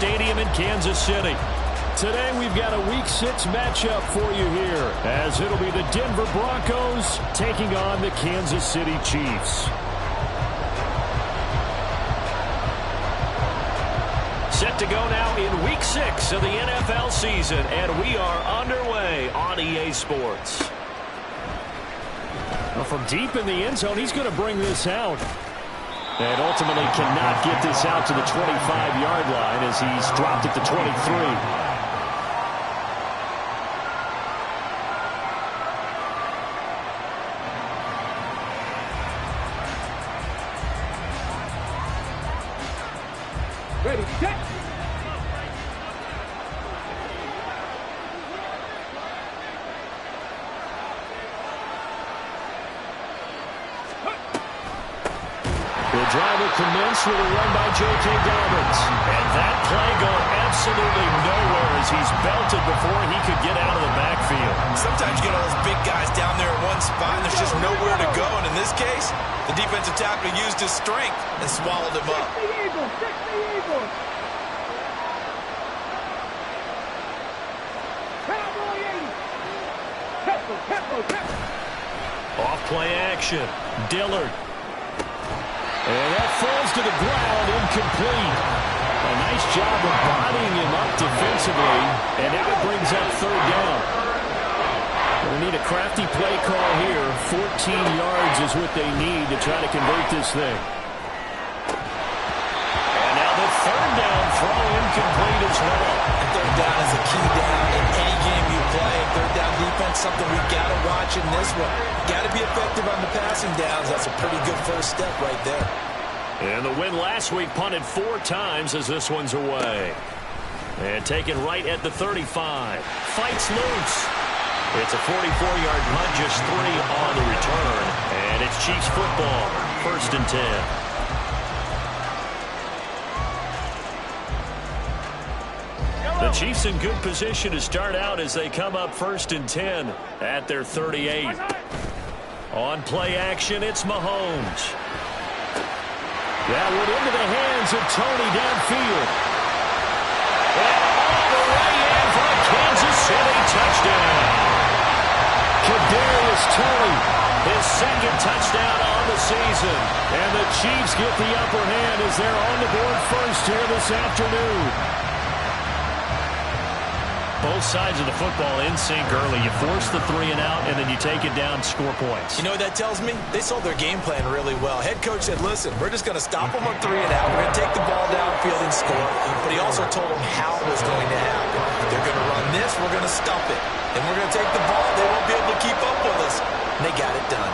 Stadium in Kansas City. Today we've got a Week 6 matchup for you here, as it'll be the Denver Broncos taking on the Kansas City Chiefs. Set to go now in Week 6 of the NFL season, and we are underway on EA Sports. Well, from deep in the end zone, he's going to bring this out. And ultimately cannot get this out to the 25-yard line as he's dropped it to 23. Ready, set. The drive will commence with a run by J.K. Dobbins. And that play going absolutely nowhere as he's belted before he could get out of the backfield. Sometimes you get all those big guys down there in one spot and there's just nowhere to go. And in this case, the defensive tackle used his strength and swallowed him up. Off play action. Dillard. And that falls to the ground, incomplete. A nice job of bodying him up defensively, and now it brings up third down. They need a crafty play call here. 14 yards is what they need to try to convert this thing. And now the third down throw incomplete as well. And third down is a key down in any game you play. Third down defense, something we got to watch in this one. Got to be effective on the passing downs. That's a pretty good first step right there. And the win last week punted 4 times as this one's away. And taken right at the 35. Fights loose. It's a 44-yard punt, just 3 on the return. And it's Chiefs football, 1st and 10. The Chiefs in good position to start out as they come up 1st and 10 at their 38. On play action, it's Mahomes. That went into the hands of Tony downfield. And all the way in for a Kansas City touchdown. Kadarius Toney, his 2nd touchdown on the season. And the Chiefs get the upper hand as they're on the board first here this afternoon. Both sides of the football in sync early. You force the 3 and out, and then you take it down, score points. You know what that tells me? They sold their game plan really well. Head coach said, listen, we're just going to stop them on 3 and out. We're going to take the ball downfield and score. But he also told them how it was going to happen. They're going to run this. We're going to stop it. And we're going to take the ball. They won't be able to keep up with us. And they got it done.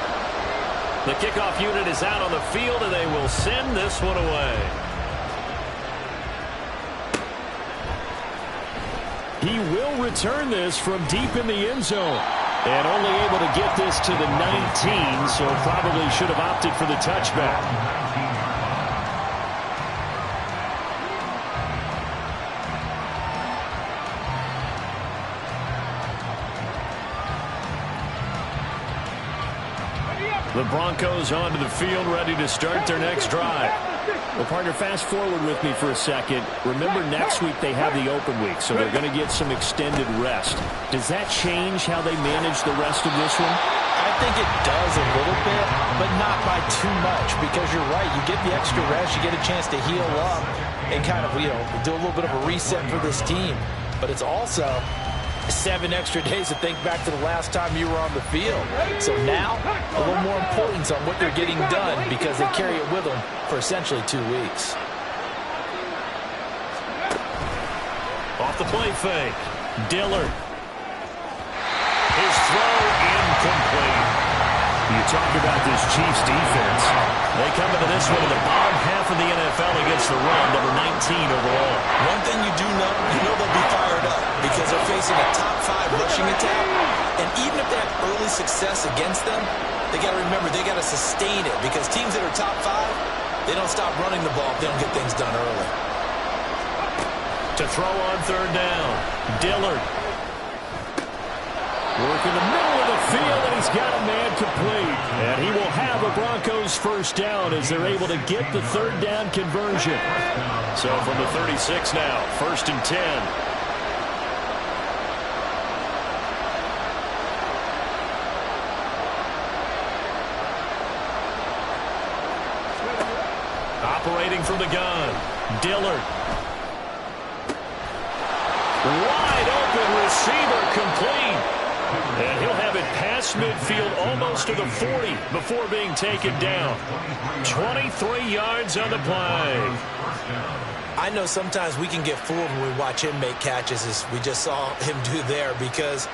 The kickoff unit is out on the field, and they will send this one away. He will return this from deep in the end zone. And only able to get this to the 19, so probably should have opted for the touchback. The Broncos onto the field, ready to start their next drive. Well, partner, fast forward with me for a second. Remember, next week they have the open week, so they're going to get some extended rest. Does that change how they manage the rest of this one? I think it does a little bit, but not by too much, because you're right. You get the extra rest, you get a chance to heal up and kind of, do a little bit of a reset for this team. But it's also 7 extra days to think back to the last time you were on the field. So now, a little more importance on what they're getting done because they carry it with them for essentially 2 weeks. Off the play fake. Dillard. His throw incomplete. You talk about this Chiefs defense. They come into this one in the bottom half of the NFL against the run, number 19 overall. One thing you do know, they'll be fired up because they're facing a top 5 rushing attack. And even if they have early success against them, they got to remember they got to sustain it because teams that are top 5, they don't stop running the ball if they don't get things done early. To throw on 3rd down, Dillard. Working the middle of the field, and he's got a man complete. And he will have a Broncos first down as they're able to get the third down conversion. So from the 36 now, 1st and 10. Operating from the gun, Dillard. Wide open receiver complete. And he'll have it past midfield almost to the 40 before being taken down. 23 yards on the play. I know sometimes we can get fooled when we watch him make catches, as we just saw him do there, because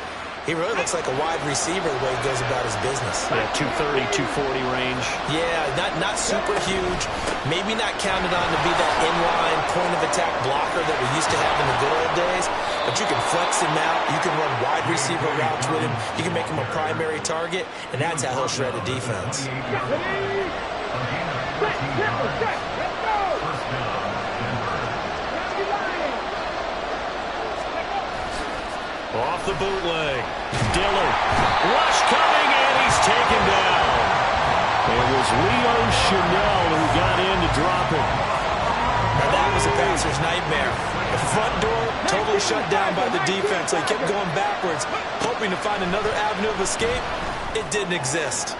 he really looks like a wide receiver the way he goes about his business. Yeah, 230, 240 range. Yeah, not super huge. Maybe not counted on to be that inline point-of-attack blocker that we used to have in the good old days. But you can flex him out. You can run wide receiver routes with him. You can make him a primary target, and that's how he'll shred a defense. Off the bootleg. Dillard. Rush coming, and he's taken down. It was Leo Chanel who got in to drop him. Now that was a passer's nightmare. The front door totally shut down by the defense, so he kept going backwards, hoping to find another avenue of escape. It didn't exist.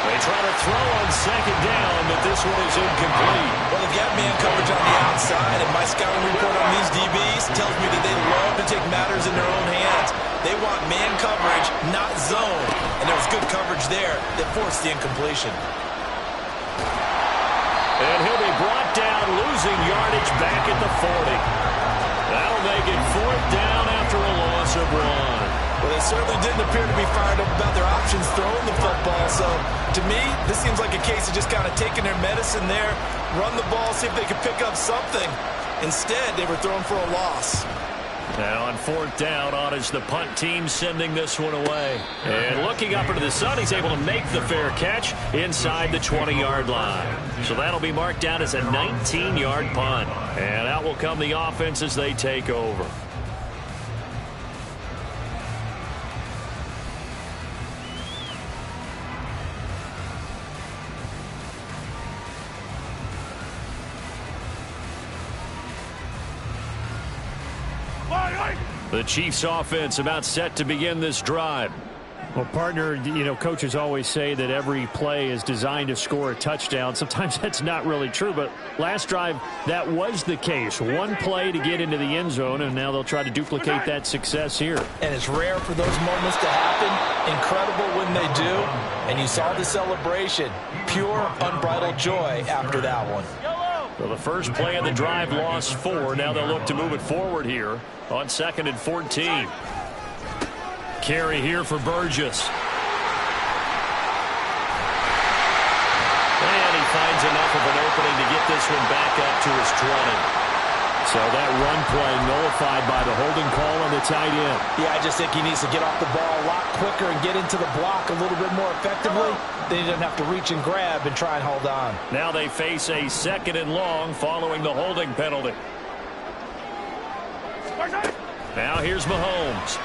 They try to throw on 2nd down, but this one is incomplete. Well, they've got man coverage on the outside, and my scouting report on these DBs tells me that they love to take matters in their own hands. They want man coverage, not zone. And there was good coverage there that forced the incompletion. And he'll be brought down, losing yardage back at the 40. That'll make it 4th down after a loss of 1. Well, they certainly didn't appear to be fired up about their options throwing the football. So, to me, this seems like a case of just kind of taking their medicine there, run the ball, see if they could pick up something. Instead, they were throwing for a loss. Now on 4th down, on is the punt team sending this one away. And looking up into the sun, he's able to make the fair catch inside the 20-yard line. So that'll be marked down as a 19-yard punt. And out will come the offense as they take over. The Chiefs offense about set to begin this drive. Well, partner, you know, coaches always say that every play is designed to score a touchdown. Sometimes that's not really true, but last drive, that was the case. One play to get into the end zone, and now they'll try to duplicate that success here. And it's rare for those moments to happen. Incredible when they do. And you saw the celebration. Pure, unbridled joy after that one. Well, the first play of the drive lost 4. Now they'll look to move it forward here on 2nd and 14. Carry here for Burgess. And he finds enough of an opening to get this one back up to his 20. So that run play nullified by the holding call on the tight end. Yeah, I just think he needs to get off the ball a lot quicker and get into the block a little bit more effectively. Then he doesn't have to reach and grab and try and hold on. Now they face a 2nd and long following the holding penalty. Now here's Mahomes.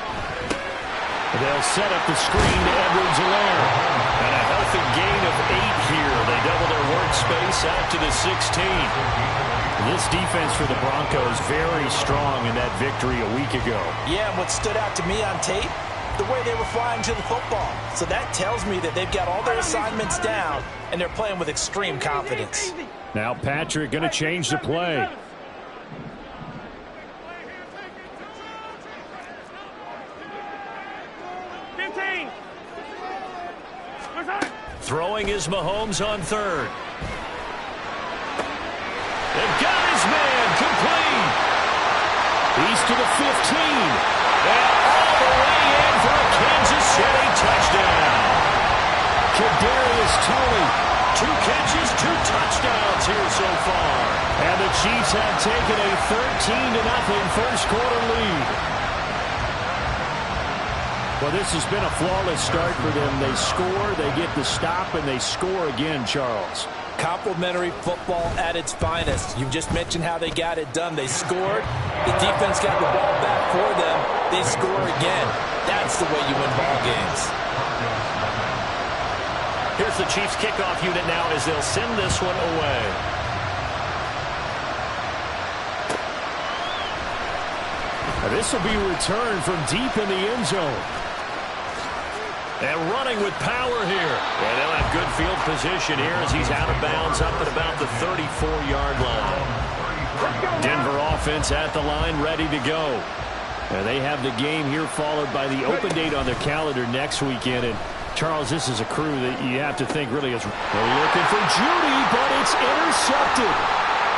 They'll set up the screen to Edwards alone. And a healthy gain of 8 here. They double their workspace out to the 16. This defense for the Broncos very strong in that victory a week ago. Yeah, and what stood out to me on tape, the way they were flying to the football. So that tells me that they've got all their assignments down, and they're playing with extreme confidence. Now Patrick going to change the play. Throwing is Mahomes on 3rd. They've got his man complete. He's to the 15. And all the way in for a Kansas City touchdown. Kadarius Toney, 2 catches, 2 touchdowns here so far. And the Chiefs have taken a 13-0 first quarter lead. Well, this has been a flawless start for them. They score, they get the stop, and they score again, Charles. Complimentary football at its finest. You just mentioned how they got it done. They scored. The defense got the ball back for them. They score again. That's That's the way you win ball games. Here's the Chiefs kickoff unit now as they'll send this one away. This will be returned from deep in the end zone. And running with power here. And they'll have good field position here as he's out of bounds up at about the 34-yard line. Denver offense at the line, ready to go. And they have the game here followed by the open date on their calendar next weekend. And Charles, this is a crew that you have to think really is looking for Judy, but it's intercepted.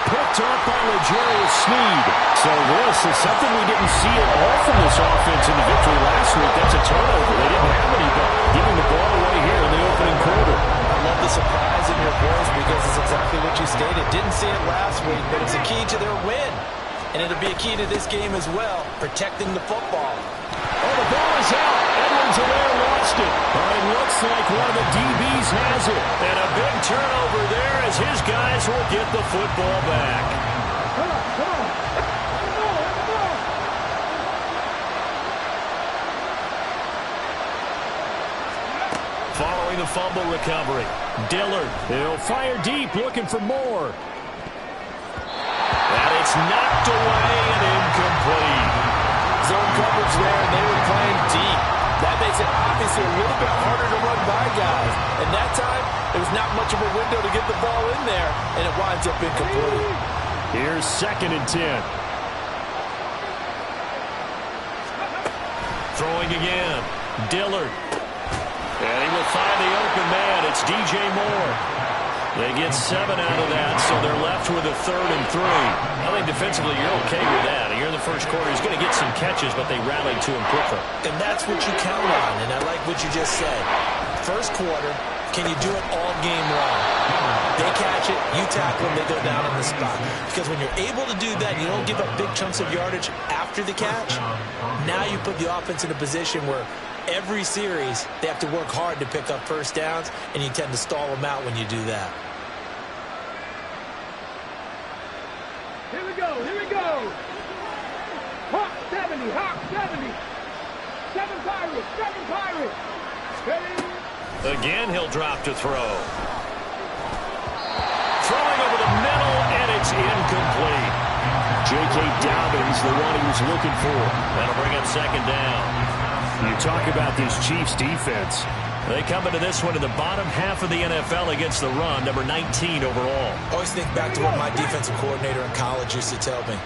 Picked up by L'Jarius Sneed. So this is something we didn't see at all from this offense in the victory last week. That's a turnover. They didn't have any, but giving the ball away here in the opening quarter. I love the surprise in your voice because it's exactly what you stated. Didn't see it last week, but it's a key to their win. And it'll be a key to this game as well, protecting the football. Oh, the ball is out. Edwards-Helaire lost it. But it looks like one of the DBs has it. And a big turnover there as his guys will get the football back. Following the fumble recovery, Dillard. He'll fire deep, looking for more. And it's knocked away and incomplete. Zone coverage there, and they were playing deep. That makes it obviously a little bit harder to run by guys. And that time, there was not much of a window to get the ball in there, and it winds up incomplete. Here's 2nd and 10. Throwing again, Dillard. And he will find the open man. It's DJ Moore. They get 7 out of that, so they're left with a 3rd and 3. I think defensively you're okay with that. Here in the first quarter, he's going to get some catches, but they rallied to him quickly. And that's what you count on, and I like what you just said. First quarter, can you do it all game long? They catch it, you tackle them, they go down on the spot. Because when you're able to do that, you don't give up big chunks of yardage after the catch. Now you put the offense in a position where every series, they have to work hard to pick up first downs, and you tend to stall them out when you do that. Here we go, here we go. Hawk 70, Hawk 70. 7 Pirates, 7 Pirates. Ready? Again, he'll drop to throw. Throwing over the middle, and it's incomplete. J.K. Dobbins, the one he was looking for. That'll bring up 2nd down. You talk about this Chiefs defense. They come into this one in the bottom half of the NFL against the run, number 19 overall. I always think back to what my defensive coordinator in college used to tell me.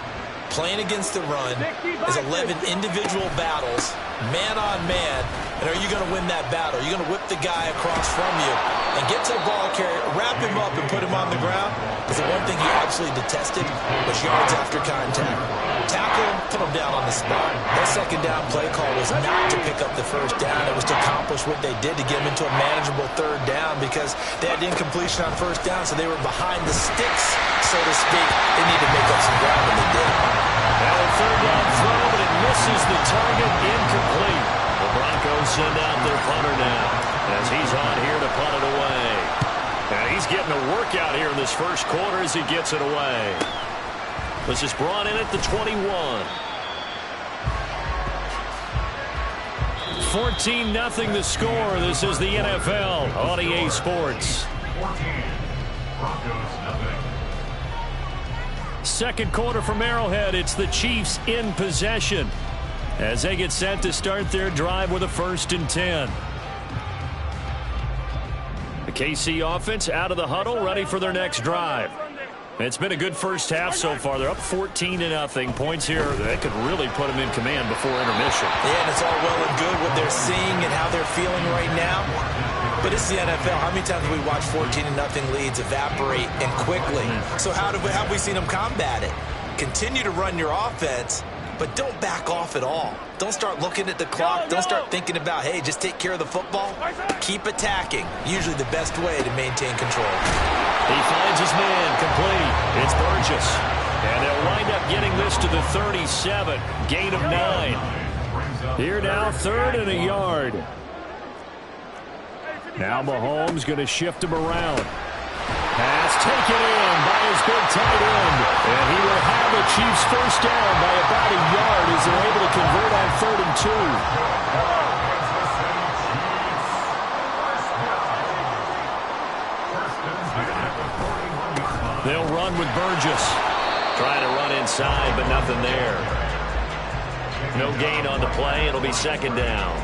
Playing against the run is 11 individual battles, man on man, and are you going to win that battle? Are you going to whip the guy across from you and get to the ball carrier, wrap him up, and put him on the ground? Because the one thing he absolutely detested was yards after contact. Tackle him, put him down on the spot. That 2nd down play call was not to pick up the first down. It was to accomplish what they did to get him into a manageable 3rd down because they had incompletion on first down, so they were behind the sticks, so to speak. They need to make up some ground, and they did. Now a 3rd down throw, but it misses the target, incomplete. The Broncos send out their punter now as he's on here to punt it away. And he's getting a workout here in this first quarter as he gets it away. This is brought in at the 21. 14-0 the score. This is the NFL on EA Sports. 2nd quarter from Arrowhead. It's the Chiefs in possession as they get set to start their drive with a 1st and 10. The KC offense out of the huddle, ready for their next drive. It's been a good first half so far. They're up 14-0. Points here that could really put them in command before intermission. Yeah, and it's all well and good what they're seeing and how they're feeling right now. But it's the NFL. How many times have we watched 14-0 leads evaporate and quickly? So how have we seen them combat it? Continue to run your offense, but don't back off at all. Don't start looking at the clock. Don't start thinking about, hey, just take care of the football. Keep attacking. Usually the best way to maintain control. He finds his man, complete. It's Burgess. And they'll wind up getting this to the 37. Gain of 9. Here now, 3rd and a yard. Now Mahomes going to shift him around. Pass taken in by his big tight end. And he will have the Chiefs first down by about a yard as they're able to convert on 3rd and 2. run with Burgess. Trying to run inside, but nothing there. No gain on the play. It'll be second down.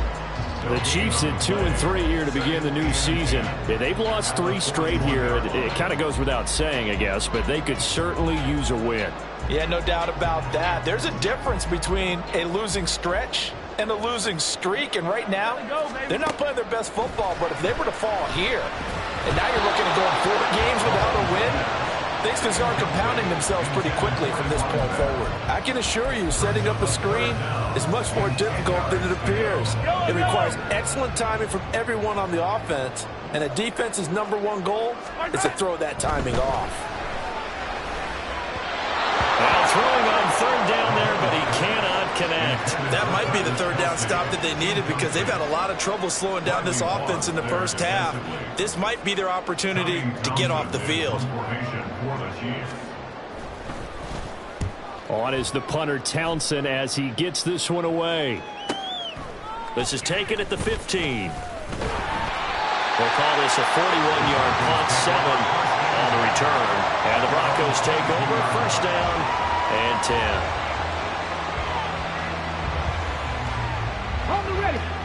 The Chiefs at 2-3 here to begin the new season. They've lost 3 straight here. It kind of goes without saying, I guess, but they could certainly use a win. Yeah, no doubt about that. There's a difference between a losing stretch and a losing streak, and right now, they're not playing their best football, but if they were to fall here, and now you're looking at going 4 games without a win, things can start compounding themselves pretty quickly from this point forward. I can assure you, setting up a screen is much more difficult than it appears. It requires excellent timing from everyone on the offense, and a defense's #1 goal is to throw that timing off. Now throwing on 3rd down there, but he cannot connect. That might be the 3rd down stop that they needed because they've had a lot of trouble slowing down this offense in the first half. This might be their opportunity to get off the field. On is the punter Townsend as he gets this one away. This is taken at the 15. We'll call this a 41-yard punt, 7 on the return. And the Broncos take over, 1st down and 10.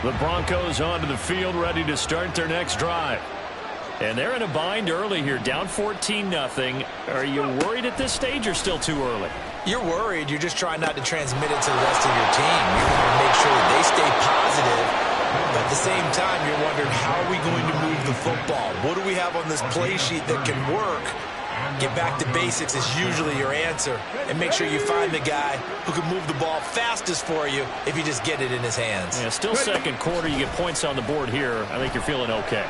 The Broncos onto the field, ready to start their next drive. And they're in a bind early here, down 14-0. Are you worried at this stage or still too early? You're worried. You're just trying not to transmit it to the rest of your team. You want to make sure that they stay positive. But at the same time, you're wondering, how are we going to move the football? What do we have on this play sheet that can work? Get back to basics is usually your answer. And make sure you find the guy who can move the ball fastest for you if you just get it in his hands. Yeah, still second quarter. You get points on the board here. I think you're feeling okay.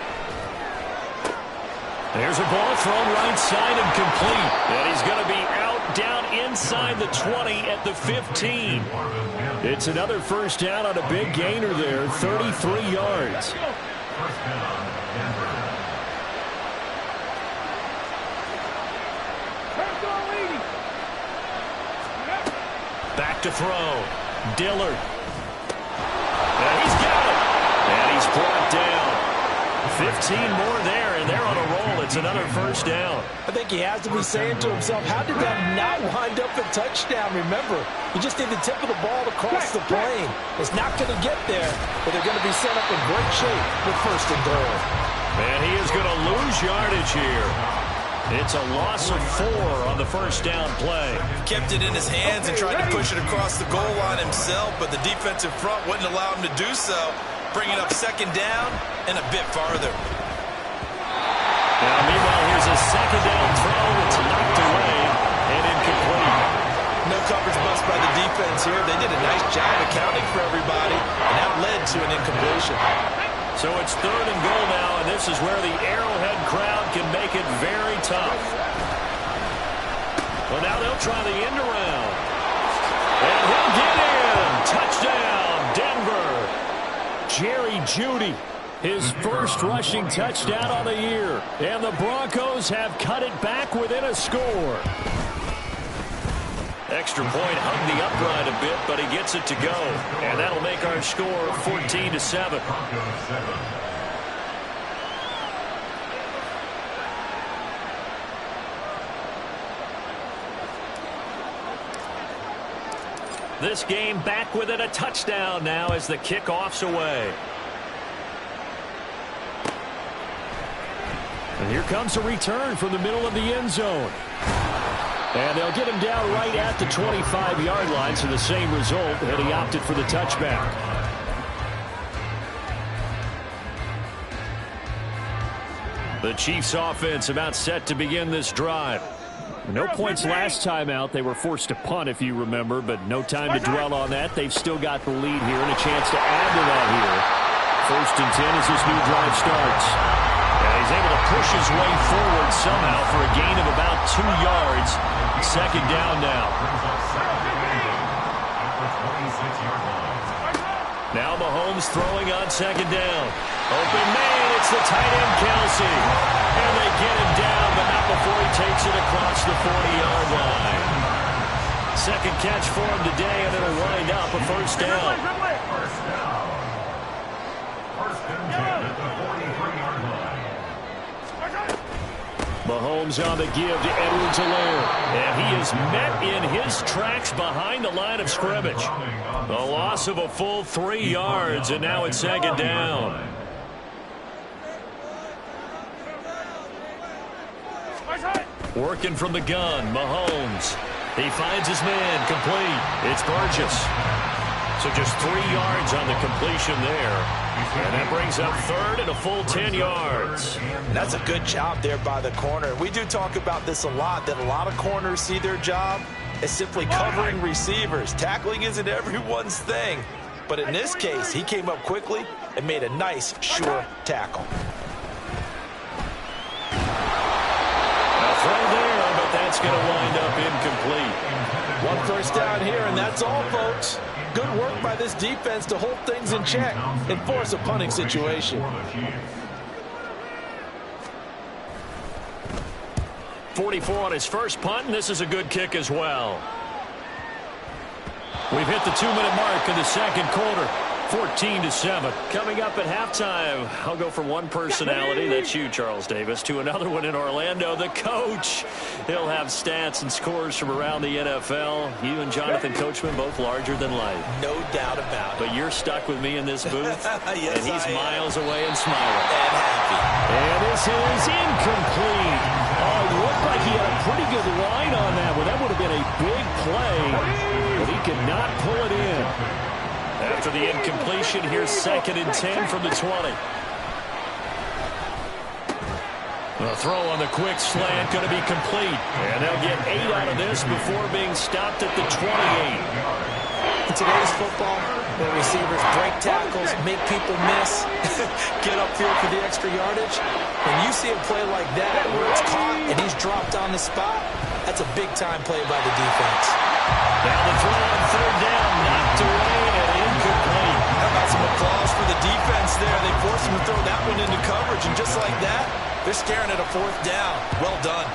There's a ball thrown right side and complete. And he's going to be out down inside the 20 at the 15. It's another 1st down on a big gainer there, 33 yards. Back to throw. Dillard. And he's got it. And he's brought down. 15 more there, and they're on a roll. It's another 1st down. I think he has to be saying to himself, how did that not wind up a touchdown? Remember, you just need the tip of the ball to cross the plane. It's not going to get there, but they're going to be set up in great shape with 1st and goal. And he is going to lose yardage here. It's a loss of 4 on the 1st down play. Kept it in his hands and tried to push it across the goal line himself, but the defensive front wouldn't allow him to do so. Bringing up 2nd down and a bit farther. Now, meanwhile, here's a 2nd down throw that's knocked away and incomplete. No coverage bust by the defense here. They did a nice job accounting for everybody, and that led to an incompletion. So it's 3rd and goal now, and this is where the Arrowhead crowd can make it very tough. Well, now they'll try the end around. And he'll get in. Touchdown, Denver. Jerry Jeudy, his 1st rushing touchdown on the year. And the Broncos have cut it back within a score. Extra point hung the upright a bit, but he gets it to go. And that'll make our score 14-7. This game back within a touchdown now as the kickoff's away. And here comes a return from the middle of the end zone. And they'll get him down right at the 25-yard line, so the same result, and he opted for the touchback. The Chiefs offense about set to begin this drive. No points last time out. They were forced to punt, if you remember, but no time to dwell on that. They've still got the lead here and a chance to add to that here. 1st and 10 as this new drive starts. And he's able to push his way forward somehow for a gain of about 2 yards. 2nd down now. Now Mahomes throwing on 2nd down. Open man, it's the tight end Kelsey. And they get him down, but not before he takes it across the 40-yard line. 2nd catch for him today, and it'll wind up a 1st down. Mahomes on the give to Edwards-Helaire. And he is met in his tracks behind the line of scrimmage. A loss of a full 3 yards, and now it's second down. Working from the gun, Mahomes. He finds his man, complete. It's Burgess. So just 3 yards on the completion there. And that brings up third and a full 10 yards. That's a good job there by the corner. We do talk about this a lot, that a lot of corners see their job as simply covering receivers. Tackling isn't everyone's thing. But in this case, he came up quickly and made a nice, sure tackle. A throw there, but that's going to wind up incomplete. 1 first down here, and that's all, folks. Good work by this defense to hold things in check and force a punting situation. 44 on his first punt, and this is a good kick as well. We've hit the 2-minute mark in the second quarter. 14-7. Coming up at halftime, I'll go from one personality, that's you, Charles Davis, to another one in Orlando, the coach. He'll have stats and scores from around the NFL. You and Jonathan Coachman, both larger than life. No doubt about it. But you're stuck with me in this booth, yes, and he's miles away and smiling. And happy. And this is incomplete. Oh, it looked like he had a pretty good line on that one. That would have been a big play, but he could not pull it in. After the incompletion, here's 2nd and 10 from the 20. The throw on the quick slant going to be complete. And they'll get 8 out of this before being stopped at the 28. In today's football, where receivers break tackles, make people miss, get upfield for the extra yardage, when you see a play like that where it's caught and he's dropped on the spot, that's a big-time play by the defense. Now the throw on 3rd down, knocked away and incomplete. How about some applause for the defense there? They forced him to throw that one into coverage, and just like that, they're staring at a 4th down. Well done.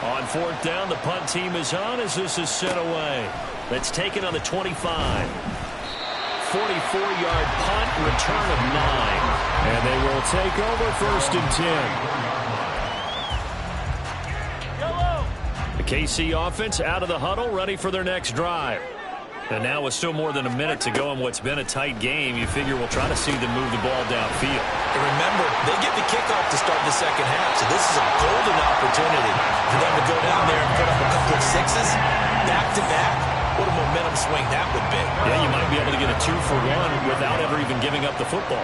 On 4th down, the punt team is on as this is sent away. That's taken on the 25. 44-yard punt, return of 9. And they will take over 1st and 10. The KC offense out of the huddle, ready for their next drive. And now with still more than a minute to go in what's been a tight game, you figure we'll try to see them move the ball downfield. And remember, they get the kickoff to start the second half, so this is a golden opportunity for them to go down there and put up a couple of 6s back-to-back. What a momentum swing that would be. Yeah, you might be able to get a 2-for-1 without ever even giving up the football.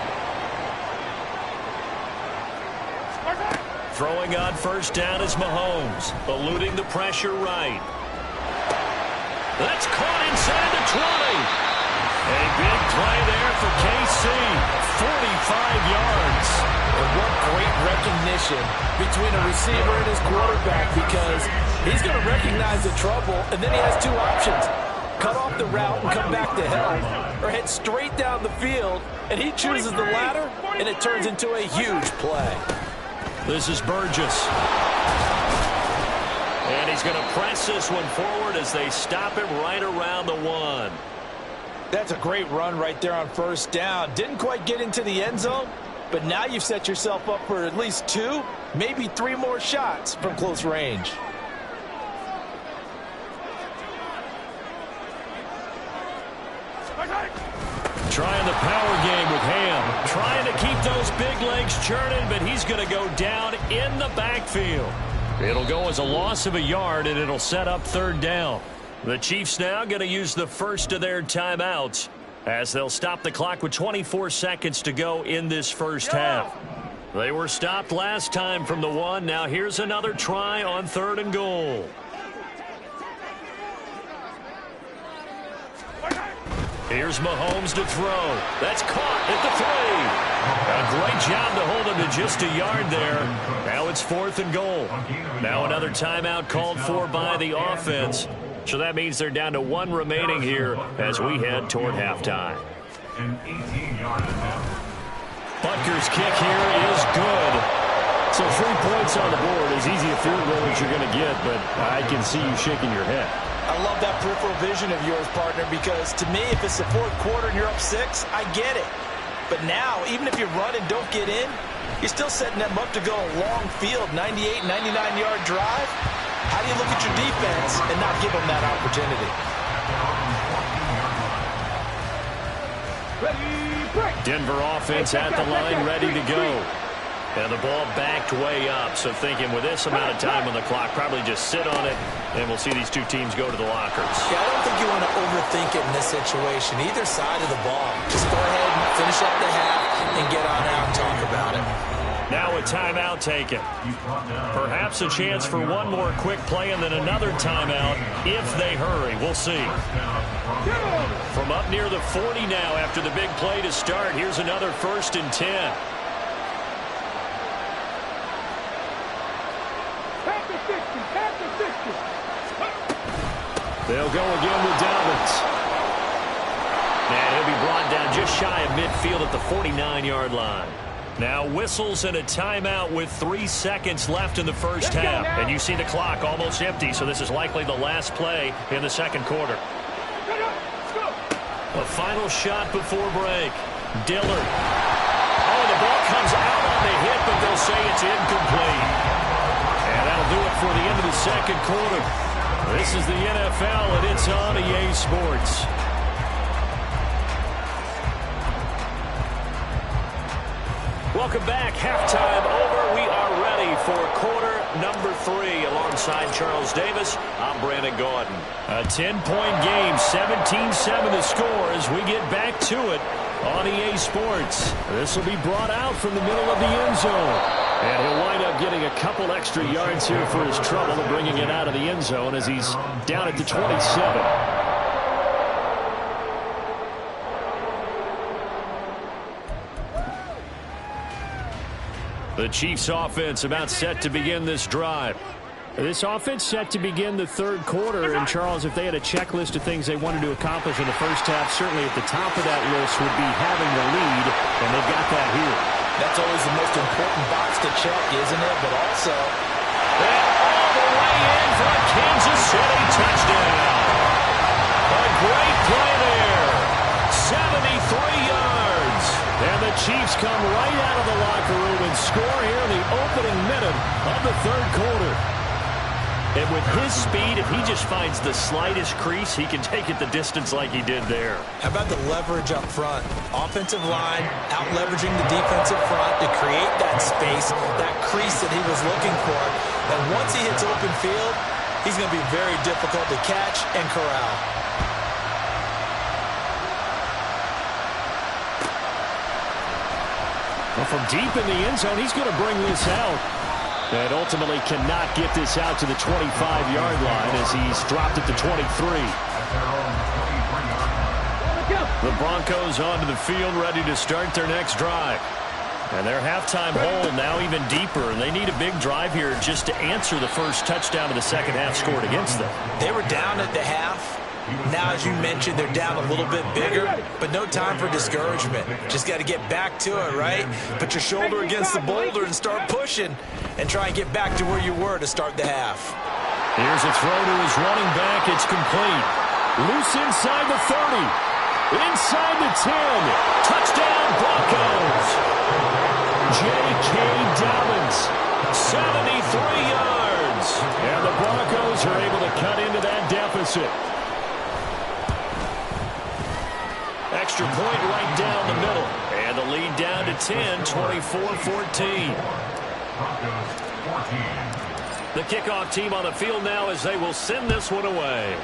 Throwing on 1st down is Mahomes, eluding the pressure right. That's caught inside the 20. A big play there for KC. 45 yards. And what great recognition between a receiver and his quarterback, because he's going to recognize the trouble, and then he has 2 options. Cut off the route and come back to help, or head straight down the field, and he chooses the latter, and it turns into a huge play. This is Burgess. And he's going to press this one forward as they stop him right around the 1. That's a great run right there on 1st down. Didn't quite get into the end zone, but now you've set yourself up for at least 2, maybe 3 more shots from close range. Trying the power game with Ham. Trying to keep those big legs churning, but he's going to go down in the backfield. It'll go as a loss of a yard, and it'll set up 3rd down. The Chiefs now going to use the first of their timeouts as they'll stop the clock with 24 seconds to go in this first half. They were stopped last time from the 1. Now here's another try on 3rd and goal. Here's Mahomes to throw. That's caught at the 3. A great job to hold him to just a yard there. Now it's 4th and goal. Now another timeout called for by the offense. So that means they're down to 1 remaining here as we head toward halftime. Butker's kick here is good. So 3 points on the board, as easy a field goal as you're going to get, but I can see you shaking your head. I love that peripheral vision of yours, partner, because to me, if it's the 4th quarter and you're up 6, I get it. But now, even if you run and don't get in, You're still setting them up to go a long field, 98, 99-yard drive. How do you look at your defense and not give them that opportunity? Denver offense at the line, ready to go. And the ball backed way up. So thinking with this amount of time on the clock, probably just sit on it, and we'll see these two teams go to the lockers. Yeah, I don't think you want to overthink it in this situation. Either side of the ball. Just go ahead and finish up the half and get on out and talk about it. Now a timeout taken. Perhaps a chance for one more quick play and then another timeout if they hurry. We'll see. From up near the 40 now after the big play to start, here's another 1st and 10. They'll go again with Dobbins. And he'll be brought down just shy of midfield at the 49-yard line. Now whistles and a timeout with 3 seconds left in the first half. And you see the clock almost empty, so this is likely the last play in the second quarter. A final shot before break. Dillard. Oh, the ball comes out on the hit, but they'll say it's incomplete. And that'll do it for the end of the second quarter. This is the NFL, and it's on EA Sports. Welcome back. Halftime over. We are ready for quarter number 3. Alongside Charles Davis, I'm Brandon Gordon. A 10-point game, 17-7 the score as we get back to it on EA Sports. This will be brought out from the middle of the end zone. And he'll wind up getting a couple extra yards here for his trouble of bringing it out of the end zone as he's down at the 27. The Chiefs offense about set to begin this drive. This offense set to begin the third quarter. And, Charles, if they had a checklist of things they wanted to accomplish in the first half, certainly at the top of that list would be having the lead, and they've got that here. That's always the most important box to check, isn't it? But also, all the way in for a Kansas City touchdown. A great play there. 73 yards. And the Chiefs come right out of the locker room and score here in the opening minute of the third quarter. And with his speed, if he just finds the slightest crease, he can take it the distance like he did there. How about the leverage up front? Offensive line out-leveraging the defensive front to create that space, that crease that he was looking for. And once he hits open field, he's going to be very difficult to catch and corral. Well, from deep in the end zone, he's going to bring this out. And ultimately cannot get this out to the 25-yard line as he's dropped at the 23. The Broncos onto the field ready to start their next drive. And their halftime hole now even deeper. And they need a big drive here just to answer the first touchdown of the second half scored against them. They were down at the half. Now, as you mentioned, they're down a little bit bigger, but no time for discouragement. Just got to get back to it, right? Put your shoulder against the boulder and start pushing and try and get back to where you were to start the half. Here's a throw to his running back. It's complete. Loose inside the 30. Inside the 10. Touchdown, Broncos. J.K. Dobbins, 73 yards. And the Broncos are able to cut into that deficit. Extra point right down the middle. And the lead down to 10, 24-14. The kickoff team on the field now as they will send this one away.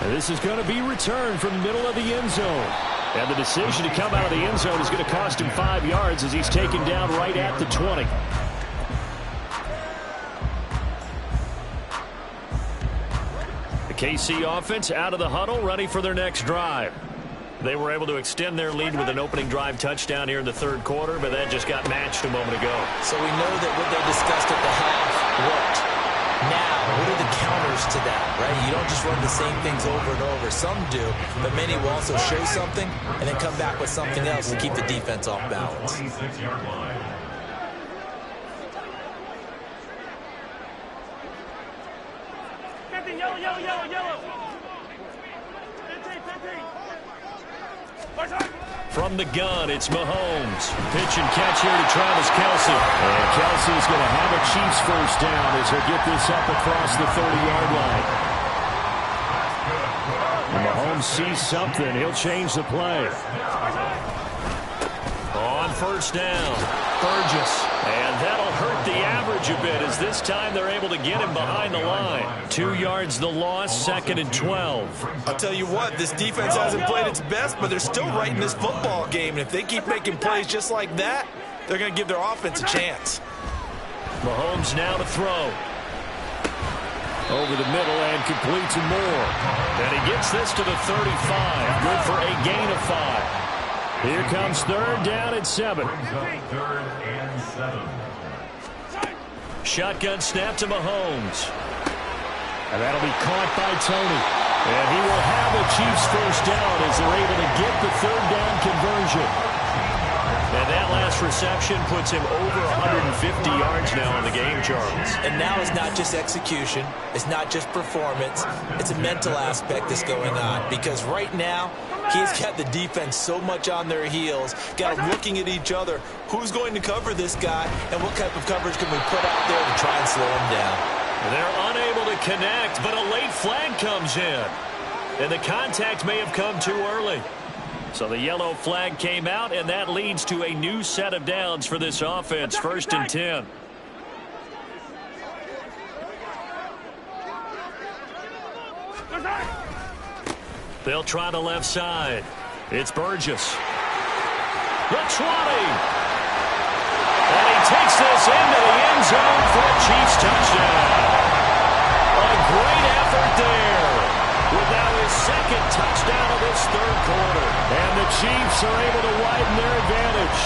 And this is going to be returned from the middle of the end zone. And the decision to come out of the end zone is going to cost him 5 yards as he's taken down right at the 20. KC offense out of the huddle, ready for their next drive. They were able to extend their lead with an opening drive touchdown here in the third quarter, but that just got matched a moment ago. So we know that what they discussed at the half worked. Now, what are the counters to that, right? You don't just run the same things over and over. Some do, but many will also show something and then come back with something else to keep the defense off balance. Yellow, yellow, yellow, yellow. 15, 15. From the gun, it's Mahomes. Pitch and catch here to Travis Kelce. And Kelce's going to have a Chiefs first down as he'll get this up across the 30-yard line. And Mahomes sees something. He'll change the play. On first down, Burgess. And that'll hurt the average a bit as this time they're able to get him behind the line. 2 yards the loss, 2nd and 12. I'll tell you what, this defense hasn't played its best, but they're still right in this football game. And if they keep making plays just like that, they're going to give their offense a chance. Mahomes now to throw. Over the middle and complete to Moore. And he gets this to the 35. Good for a gain of 5. Here comes 3rd down and 7. 3rd and 7. Shotgun snap to Mahomes. And that'll be caught by Tony. And he will have a Chiefs first down as they're able to get the 3rd down conversion. And that last reception puts him over 150 yards now in the game, Charles. And now it's not just execution. It's not just performance. It's a mental aspect that's going on. Because right now, he's got the defense so much on their heels, got them looking at each other. Who's going to cover this guy, and what type of coverage can we put out there to try and slow him down? They're unable to connect, but a late flag comes in. And the contact may have come too early. So the yellow flag came out, and that leads to a new set of downs for this offense. 1st and 10. They'll try the left side. It's Burgess. The 20. And he takes this into the end zone for a Chiefs touchdown. A great effort there. With now his 2nd touchdown of this 3rd quarter. And the Chiefs are able to widen their advantage.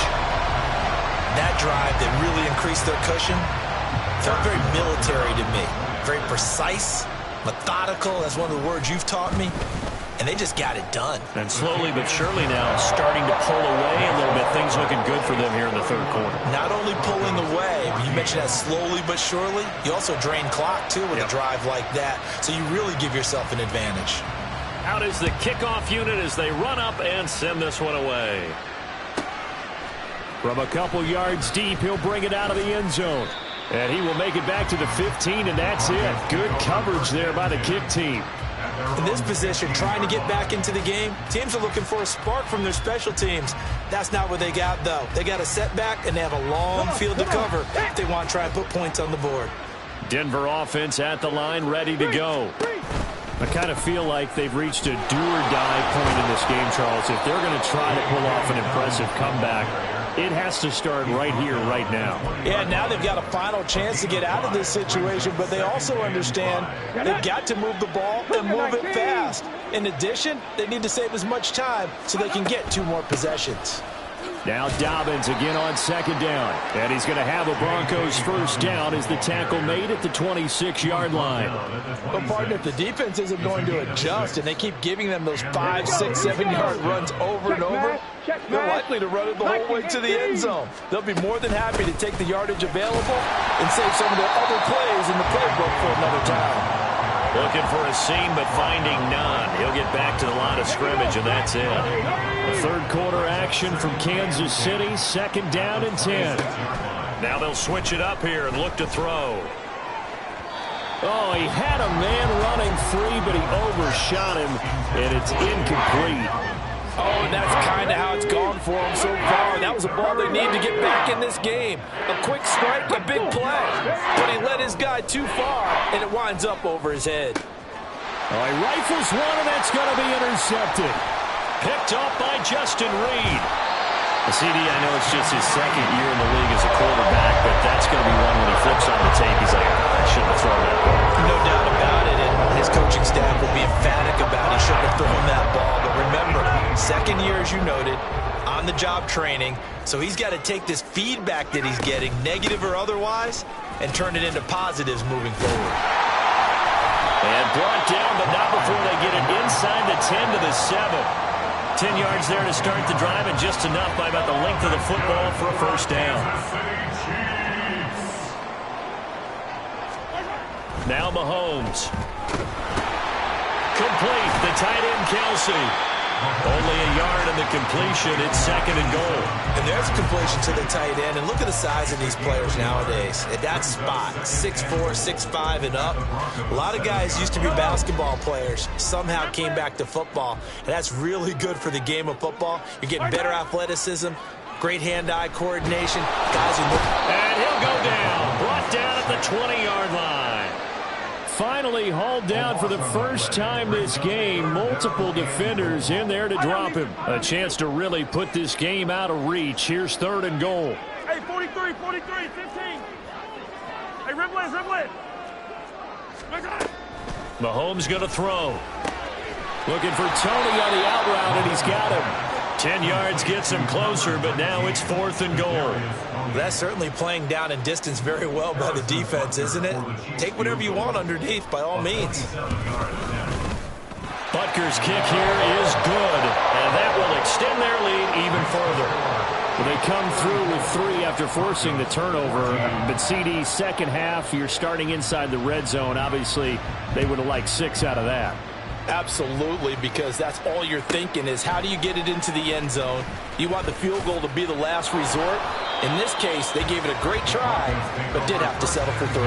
That drive that really increased their cushion felt very military to me. Very precise, methodical. That's one of the words you've taught me. And they just got it done. And slowly but surely now starting to pull away a little bit. Things looking good for them here in the 3rd quarter. Not only pulling away, but you mentioned that slowly but surely. You also drain clock, too, with a drive like that. So you really give yourself an advantage. Out is the kickoff unit as they run up and send this one away. From a couple yards deep, he'll bring it out of the end zone. And he will make it back to the 15, and that's it. Good coverage there by the kick team. In this position, trying to get back into the game, teams are looking for a spark from their special teams. That's not what they got, though. They got a setback, and they have a long field to cover if they want to try and put points on the board. Denver offense at the line, ready to go. I kind of feel like they've reached a do-or-die point in this game, Charles. If they're going to try to pull off an impressive comeback, it has to start right here, right now. Yeah, now they've got a final chance to get out of this situation, but they also understand they've got to move the ball and move it fast. In addition, they need to save as much time so they can get 2 more possessions. Now Dobbins again on 2nd down. And he's going to have a Broncos first down as the tackle made at the 26-yard line. But, partner, if the defense isn't going to adjust and they keep giving them those 5, 6, 7-yard runs over and over, they're likely to run it the whole way to the end zone. They'll be more than happy to take the yardage available and save some of their other plays in the playbook for another time. Looking for a seam, but finding none. He'll get back to the line of scrimmage, and that's it. The 3rd quarter action from Kansas City, 2nd down and 10. Now they'll switch it up here and look to throw. Oh, he had a man running free, but he overshot him, and it's incomplete. Oh, and that's kind of how it's gone for them so far. That was a ball they need to get back in this game. A quick strike, a big play. But he led his guy too far, and it winds up over his head. Oh, he rifles one, and that's going to be intercepted. Picked off by Justin Reed. The CD, I know it's just his 2nd year in the league as a quarterback, but that's going to be one when he flips on the tape. He's like, I shouldn't have thrown that ball. No doubt about it, and his coaching staff will be emphatic about he shouldn't have thrown that ball. But remember, 2nd year, as you noted, on-the-job training, so he's got to take this feedback that he's getting, negative or otherwise, and turn it into positives moving forward. And brought down, but not before they get it inside the 10 to the 7. 10 yards there to start the drive, and just enough by about the length of the football for a first down. Now Mahomes. Complete, the tight end Kelce. Only a yard in the completion. It's 2nd and goal. And there's a completion to the tight end. And look at the size of these players nowadays. At that spot, 6'4", 6'5", and up. A lot of guys used to be basketball players. Somehow came back to football. And that's really good for the game of football. You're getting better athleticism, great hand-eye coordination. Guys who look. And he'll go down. Brought down at the 20-yard line. Finally hauled down for the first time this game. Multiple defenders in there to drop him. A chance to really put this game out of reach. Here's 3rd and goal. Hey, 43, 15. Hey, rip it. Mahomes going to throw. Looking for Tony on the out route, and he's got him. 10 yards gets him closer, but now it's 4th and goal. That's certainly playing down in distance very well by the defense, isn't it? Take whatever you want underneath, by all means. Butker's kick here is good, and that will extend their lead even further. Well, they come through with 3 after forcing the turnover. But CD, second half, you're starting inside the red zone. Obviously, they would have liked 6 out of that. Absolutely, because that's all you're thinking is how do you get it into the end zone? You want the field goal to be the last resort. In this case, they gave it a great try, but did have to settle for 3.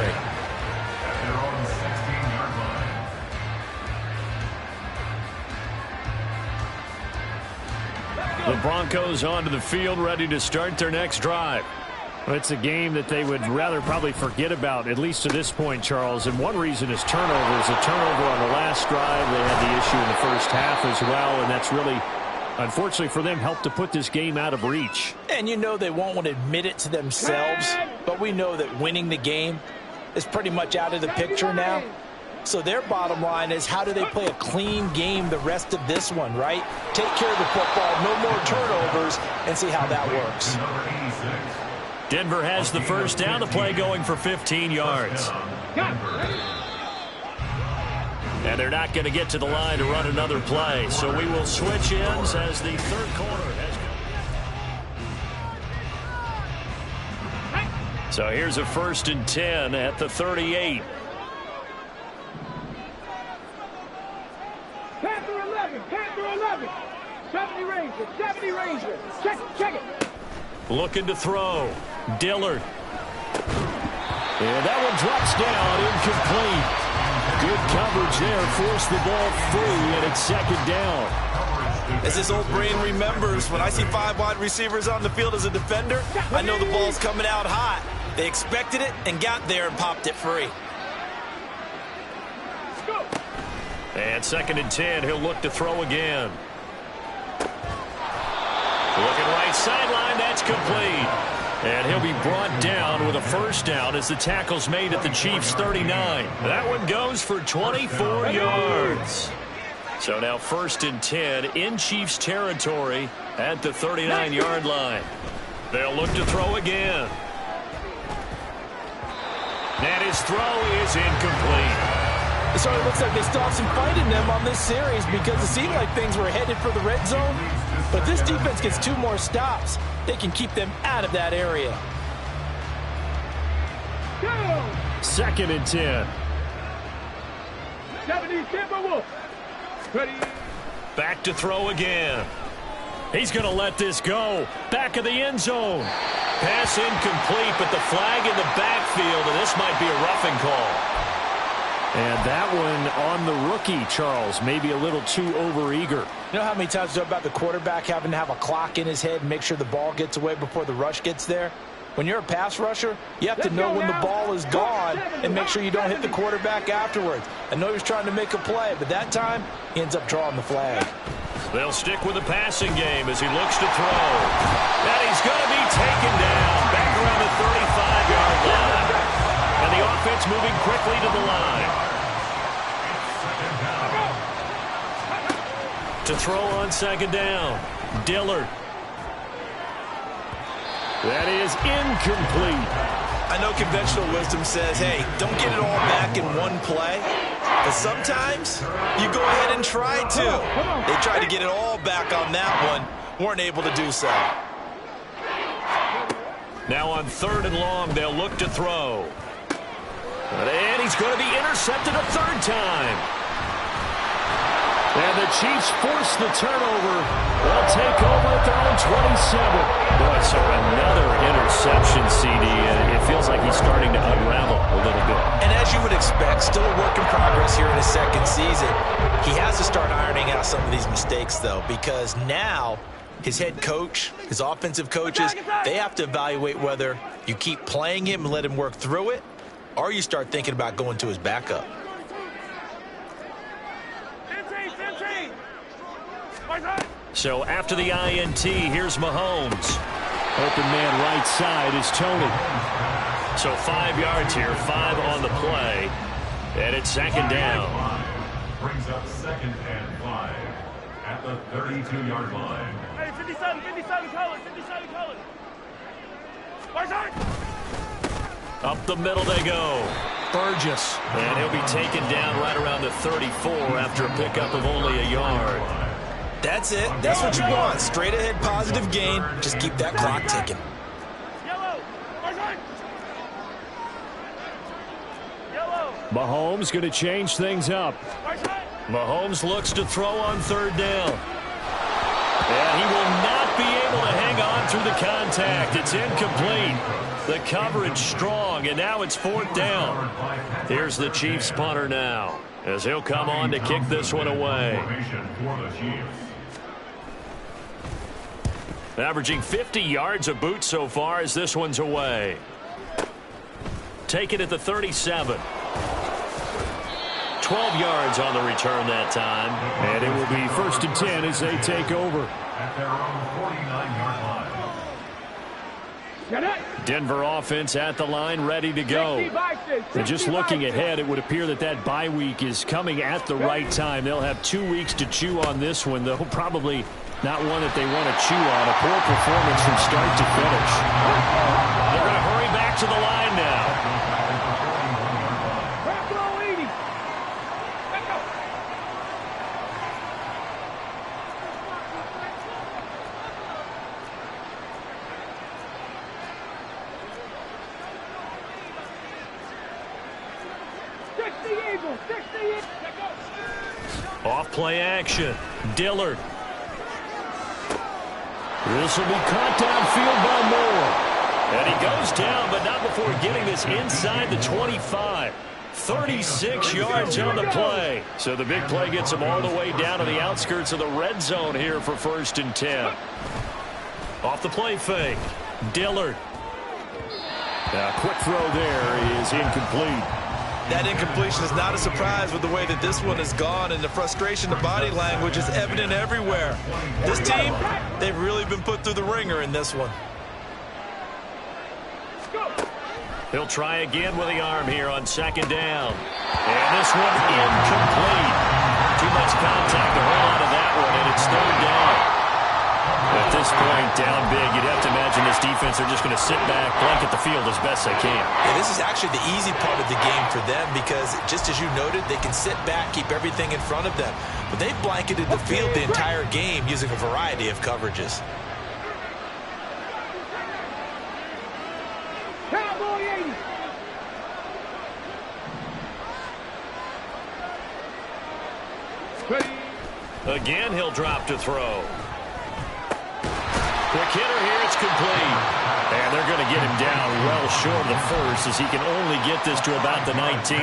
The Broncos onto the field, ready to start their next drive. Well, it's a game that they would rather probably forget about, at least to this point, Charles. And one reason is turnovers. A turnover on the last drive. They had the issue in the first half as well, and that's really, unfortunately for them, helped to put this game out of reach. And you know they won't want to admit it to themselves, but we know that winning the game is pretty much out of the picture now. So their bottom line is how do they play a clean game the rest of this one, right? Take care of the football, no more turnovers, and see how that works. Denver has the first down. The play going for 15 yards. And they're not going to get to the line to run another play. So we will switch ends as the third quarter has. So here's a 1st and 10 at the 38. Panther 11. 70 Ranger. Check it. Looking to throw. Dillard. And that one drops down, incomplete. Good coverage there, forced the ball free, and it's 2nd down. As his old brain remembers, when I see 5 wide receivers on the field as a defender, I know the ball's coming out hot. They expected it and got there and popped it free. And 2nd and 10, he'll look to throw again. Looking right sideline, that's complete. And he'll be brought down with a first down as the tackle's made at the Chiefs' 39. That one goes for 24 yards. So now 1st and 10 in Chiefs territory at the 39-yard line. They'll look to throw again. And his throw is incomplete. So it looks like they still have some fight in them on this series because it seemed like things were headed for the red zone. But this defense gets 2 more stops. They can keep them out of that area. 2nd and 10. 70 Timberwolves. Ready. Back to throw again. He's going to let this go. Back of the end zone. Pass incomplete, but the flag in the backfield, and this might be a roughing call. And that one on the rookie, Charles, maybe a little too overeager. You know how many times we talk about the quarterback having to have a clock in his head and make sure the ball gets away before the rush gets there? When you're a pass rusher, you have to know when the ball is gone and make sure you don't hit the quarterback afterwards. I know he was trying to make a play, but that time he ends up drawing the flag. They'll stick with the passing game as he looks to throw. And he's going to be taken down back around the 35-yard line. And the offense moving quickly to the line. To throw on 2nd down. Dillard. That is incomplete. I know conventional wisdom says, hey, don't get it all back in one play. But sometimes you go ahead and try to. They tried to get it all back on that one. Weren't able to do so. Now on 3rd and long, they'll look to throw. And he's going to be intercepted a 3rd time. And the Chiefs force the turnover. They'll take over at their own 27. Boy, so another interception, CD, and it feels like he's starting to unravel a little bit. And as you would expect, still a work in progress here in his second season. He has to start ironing out some of these mistakes, though, because now his head coach, his offensive coaches, they have to evaluate whether you keep playing him and let him work through it, or you start thinking about going to his backup. So after the INT, here's Mahomes. Open man right side is Tony. So 5 yards here, 5 on the play. And it's second down. Brings up 2nd and 5 at the 32-yard line. Hey, 57 colors, 57 colors. Right side. Up the middle they go. Burgess. And he'll be taken down right around the 34 after a pickup of only a yard. That's it. That's what you want. Straight ahead positive gain. Just keep that clock ticking. Yellow. Right side. Yellow. Mahomes going to change things up. Right side. Mahomes looks to throw on 3rd down. And he will not be able to hang on through the contact. It's incomplete. The coverage strong, and now it's 4th down. Here's the Chiefs punter now, as he'll come on to kick this one away. Averaging 50 yards a boot so far as this one's away. Take it at the 37. 12 yards on the return that time. And it will be 1st and 10 as they take over. At their own 49-yard line. Denver offense at the line, ready to go. And just looking ahead, it would appear that that bye week is coming at the right time. They'll have 2 weeks to chew on this one, though probably not one that they want to chew on. A poor performance from start to finish. They're going to hurry back to the line now. Off play action. Dillard. This will be caught downfield by Moore. And he goes down, but not before getting this inside the 25. 36 yards on the play. So the big play gets him all the way down to the outskirts of the red zone here for 1st and 10. Off the play fake. Dillard. A quick throw there is incomplete. That incompletion is not a surprise with the way that this one has gone, and the frustration, the body language is evident everywhere. This team, they've really been put through the ringer in this one. He'll try again with the arm here on 2nd down. And this one incomplete. Too much contact to hold on to that one, and it's 3rd down. At this point, down big, you'd have to imagine this defense are just going to sit back, blanket the field as best they can. Yeah, this is actually the easy part of the game for them because, just as you noted, they can sit back, keep everything in front of them. But they've blanketed the field the entire game using a variety of coverages. Cowboy 80. Again, he'll drop to throw. Quick hitter here, it's complete. And they're going to get him down well short of the first as he can only get this to about the 19.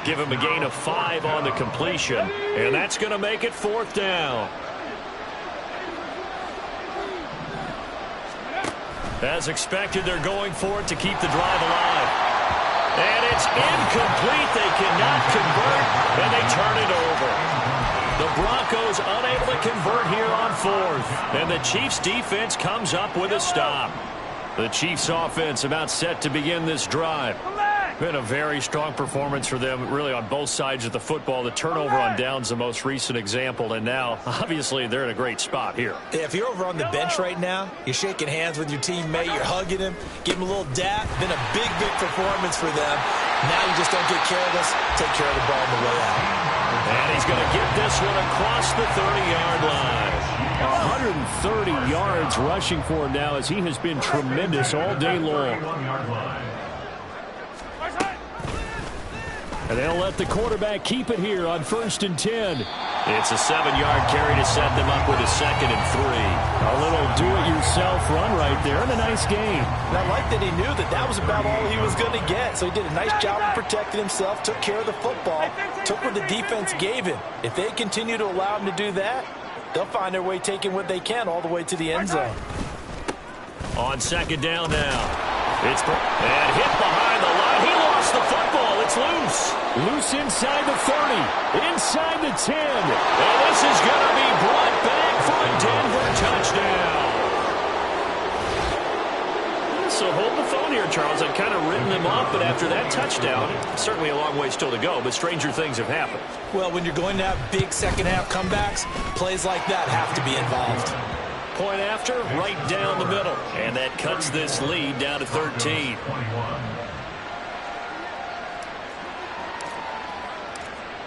Give him a gain of 5 on the completion, and that's going to make it 4th down. As expected, they're going for it to keep the drive alive. And it's incomplete. They cannot convert, and they turn it over. The Broncos unable to convert here on 4th. And the Chiefs defense comes up with a stop. The Chiefs offense about set to begin this drive. Been a very strong performance for them, really, on both sides of the football. The turnover on downs the most recent example, and now, obviously, they're in a great spot here. Yeah, if you're over on the bench right now, you're shaking hands with your teammate, you're hugging him, give him a little dap. Been a big, big performance for them. Now you just don't get careless. Take care of the ball on the way out. And he's going to get this one across the 30-yard line. 130 yards rushing for him now, as he has been tremendous all day long. And they'll let the quarterback keep it here on 1st and 10. It's a 7-yard carry to set them up with a 2nd and 3. A little do-it-yourself run right there and a nice gain. And I like that he knew that that was about all he was going to get. So he did a nice job of protecting himself, took care of the football, took what the defense gave him. If they continue to allow him to do that, they'll find their way taking what they can all the way to the end zone. On 2nd down now. And hit behind the line. He lost the football. It's loose. Loose inside the 30. Inside the 10. And this is going to be brought back for a Denver touchdown. So hold the phone here, Charles. I've kind of written them off, but after that touchdown, certainly a long way still to go, but stranger things have happened. Well, when you're going to have big second-half comebacks, plays like that have to be involved. Point after, right down the middle. And that cuts this lead down to 13.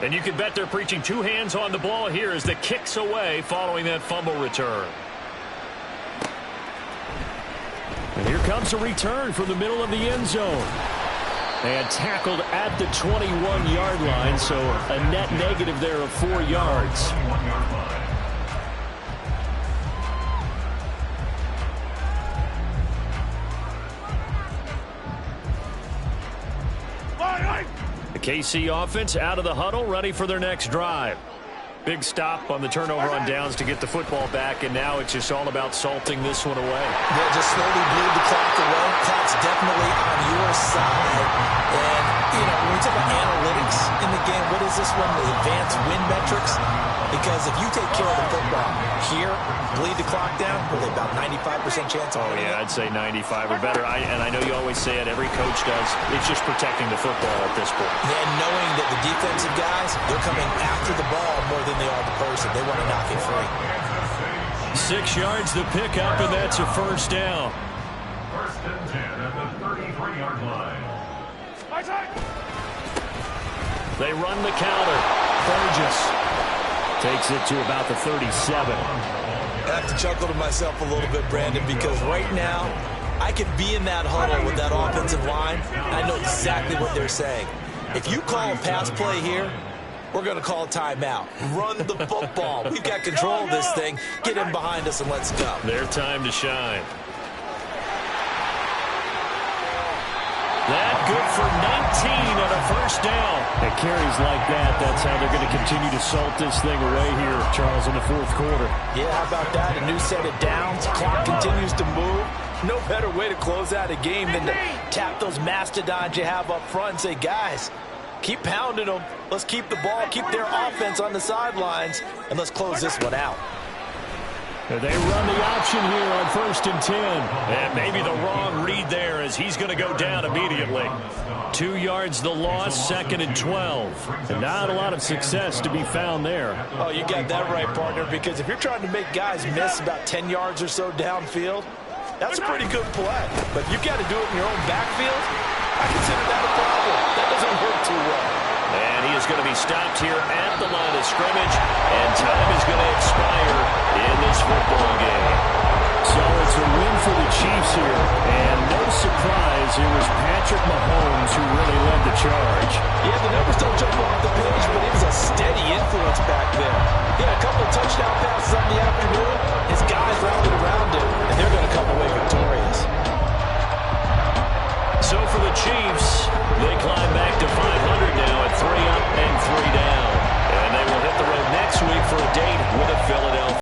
And you can bet they're preaching 2 hands on the ball here as the kick's away following that fumble return. And here comes a return from the middle of the end zone. And tackled at the 21-yard line, so a net negative there of 4 yards. The KC offense out of the huddle, ready for their next drive. Big stop on the turnover on downs to get the football back, and now it's just all about salting this one away. Yeah, just slowly bleed the clock away. Clock's definitely on your side. And, you know, when we talk about analytics in the game, what is this one? The advanced win metrics? Because if you take care of the football here, bleed the clock down, with about 95% chance of winning. I'd say 95 or better. And I know you always say it, every coach does. It's just protecting the football at this point. And knowing that the defensive guys, they're coming after the ball more than they are the person. They want to knock it free. 6 yards the pickup, and that's a 1st down. 1st and 10 at the 33-yard line. They run the counter. Burgess takes it to about the 37. I have to chuckle to myself a little bit, Brandon, because right now I could be in that huddle with that offensive line. I know exactly what they're saying. If you call a pass play here, we're going to call a timeout. Run the football. We've got control of this thing. Get him behind us and let's go. Their time to shine. That good for 19 on a 1st down. It carries like that. That's how they're going to continue to salt this thing away here, Charles, in the 4th quarter. Yeah, how about that? A new set of downs. Clock continues to move. No better way to close out a game than to tap those mastodons you have up front and say, guys, keep pounding them. Let's keep the ball, keep their offense on the sidelines, and let's close this one out. They run the option here on 1st and 10. And maybe the wrong read there as he's going to go down immediately. 2 yards the loss, 2nd and 12. And not a lot of success to be found there. Oh, you got that right, partner, because if you're trying to make guys miss about 10 yards or so downfield, that's a pretty good play. But you've got to do it in your own backfield. I consider that a problem. That doesn't work too well. And he is going to be stopped here at the line of scrimmage, and time is going to expire in this football game. So it's a win for the Chiefs here, and no surprise, it was Patrick Mahomes who really led the charge. Yeah, the numbers don't jump off the page, but he was a steady influence back there. He had a couple of touchdown passes on the afternoon. His guys rallied around